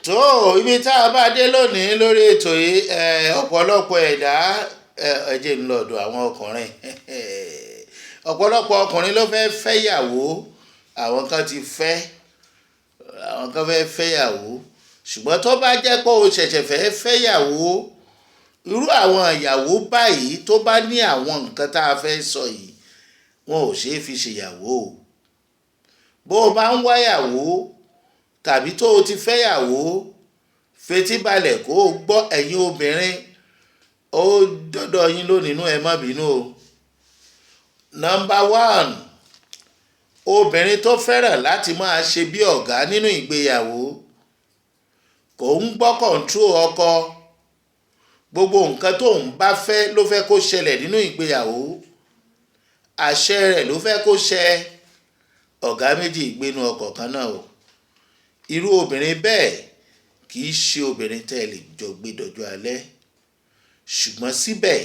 tó ibi tá a bá dé lónìí lórí ètò yìí ọ̀pọ̀lọpọ̀ ẹ̀dá ẹ̀jẹ̀ ń lọ́dọ̀ àwọn ọkùnrin ọ̀pọ̀lọpọ̀ ọkùnrin ló fẹ́ fẹ́yàwó àwọn kan ti fẹ́ àwọn kan fẹ́ fẹ́yàwó ṣùgbọ́n tó bá jẹ́ pé o ṣẹ̀ṣẹ̀ fẹ́ fẹ́yàwó irú àwọn ìyàwó báyìí tó bá ní àwọn nǹkan tá a fẹ́ sọ yìí wọn ò ṣeé fi ṣèyàwó bó o bá ń wáyàwó tàbí tó o ti fẹ́yàwó fetíbalẹ̀ kó o gbọ́ ẹ̀yin obìnrin ó dọ́dọ̀ yín lónìí ẹ má bínú o. Number 1, obìnrin tó fẹ́ràn láti máa ṣe bí ọ̀gá nínú ìgbéyàwó kò ń gbọ́ kọ̀ǹtró ọkọ gbogbo nǹkan tó ń bá fẹ́ ló fẹ́ kó ṣẹlẹ̀ nínú ìgbéyàwó àṣẹ rẹ̀ ló fẹ́ kó ṣẹ ọ̀gá méjì ìgbénu ọkọ̀ kan náà o irú obìnrin bẹ́ẹ̀ kì í ṣe obìnrin tẹ́ ẹ lè jọ gbé dọjọ́ alẹ́ ṣùgbọ́n síbẹ̀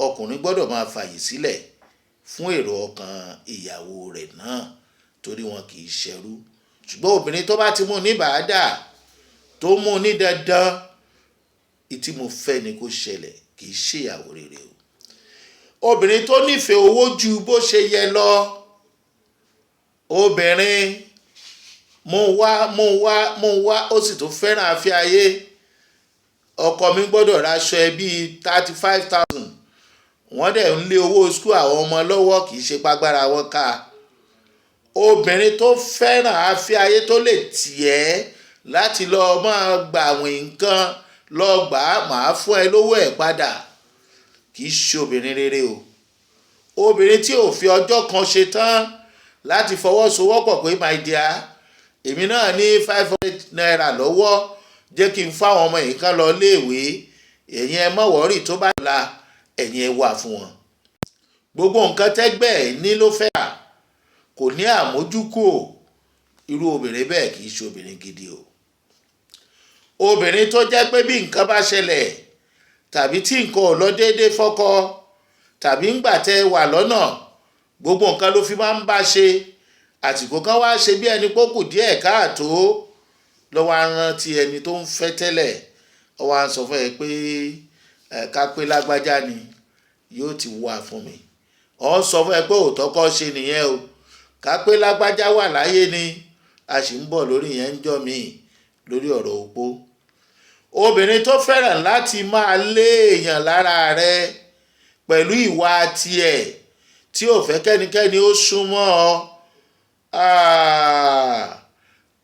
ọkùnrin gbọ́dọ̀ máa fààyè sílẹ̀ fún èrò ọkàn ìyàwó rẹ̀ náà torí wọn kì í ṣẹrú ṣùgbọ́n obìnrin tó bá ti mú ní bàádà tó mú ní dandan ìtí mo fẹ́ ni kó ṣẹlẹ̀ kì í ṣèyàwó rere o obìnrin tó nífẹ̀ẹ́ owó ju bó ṣe yẹ lọ obìnrin mo wá ó sì tún fẹ́ràn afẹ́ ayé ọkọ mi gbọ́dọ̀ raṣọ ẹ bíi 35,000 wọ́n dẹ̀ ń lé owó skul àwọn ọmọ lọ́wọ́ kì í ṣe pàgbára wọn ká obìnrin tó fẹ́ràn afẹ́ ayé tó lè tiẹ̀ láti lọ máa gbà àwọn nǹkan lọ gbà á máa fún ẹ lówó ẹ̀ padà kì í ṣe obìnrin rere o obìnrin tí ò fi ọjọ́ kan ṣe tán láti fọwọ́sowọ́pọ̀ pé my dear èmi náà ní 500 naira lọ́wọ́ jẹ́ kí n fáwọn ọmọ yìí kan lọ léèwé ẹ̀yin ẹ má wọ́rì tó bá la ẹ̀yin ẹ wà fún wọn gbogbo nǹkan tẹ́gbẹ́ ẹ̀ ní ló fẹ́ rà kò ní àmójúkò irú obìnrin bẹ́ẹ̀ kì í ṣe obìnrin gidi o obìnrin tó jẹ́ pé bí nǹkan bá ṣẹlẹ̀ tàbí tí nǹkan ò lọ déédéé fọ́kọ tàbí ńgbà tẹ́ wà lọ́nà gbogbo nǹkan ló fi máa ń bá ṣe àsìkò kan wá ṣe bí ẹni pókù díẹ̀ káàtó lọ́wọ́ rántí ẹni tó ń fẹ́ tẹ́lẹ̀ ó wá ń sọ fún ẹ pé ká pé lágbájá ni yóò ti wà fún mi ó sọ fún ẹ pé òótọ́ kọ́ ṣe nìyẹn o ká pé lágbájá wà láyé ni a sì ń bọ̀ lórí yẹn ń jọ mí lórí ọ̀rọ̀ opó obìnrin tó fẹ́ràn láti máa lé èèyàn lára rẹ pẹ̀lú ìwà tiẹ̀ tí ò fẹ́ kẹ́nikẹ́ni ó súnmọ́ ọ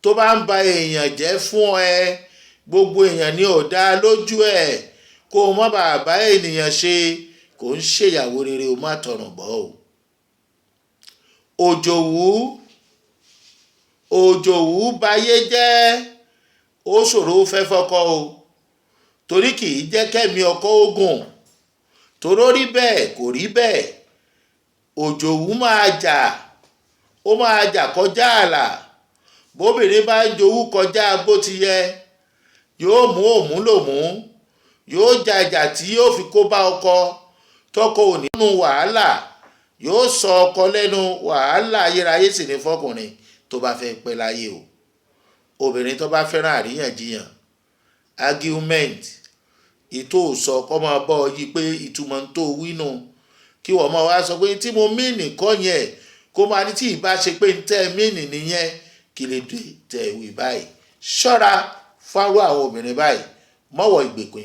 tó bá ń ba èèyàn jẹ́ fún ẹ gbogbo èèyàn ni ò dá lójú ẹ kó o má bàa bá ènìyàn ṣe kò ń ṣèyàwó rere o má tọrùn bọ́ o òjòwú bayé jẹ́ ó ṣòro fẹ́ fọ́kọ o torí kì í jẹ́ kẹ́mi ọkọ ogun toró rí bẹ́ẹ̀ kò rí bẹ́ẹ̀ òjòwú máa jà ó máa jà kọjá ààlà bóbìnrin bá ń jowú kọjá bó ti yẹ yóò mú òmúlòmú yóò jàjà tí yóò fi kó bá ọkọ tọkọ ò ní nínú wàhálà yóò sọ ọkọ lẹ́nu wàhálà ayérayé sì ní fọkùnrin tó bá fẹ́ pẹ́ láyé o obìnrin tó bá fẹ́ràn àríyànjiyàn argument ìtò sọ kọ́ máa bọ́ ọ yí pé ìtumọ̀ ń tó wínú kí wọ́n máa wá sọ pé tí mo mìíní kọ́ yẹn kó máa ní tí ì bá ṣe pé ń tẹ́ mìíní nìyẹn kí lè dé tẹ̀ wí báyìí ṣọ́ra fárú àwọn obìnrin báyìí mọ́wọ́ ìgbèkùn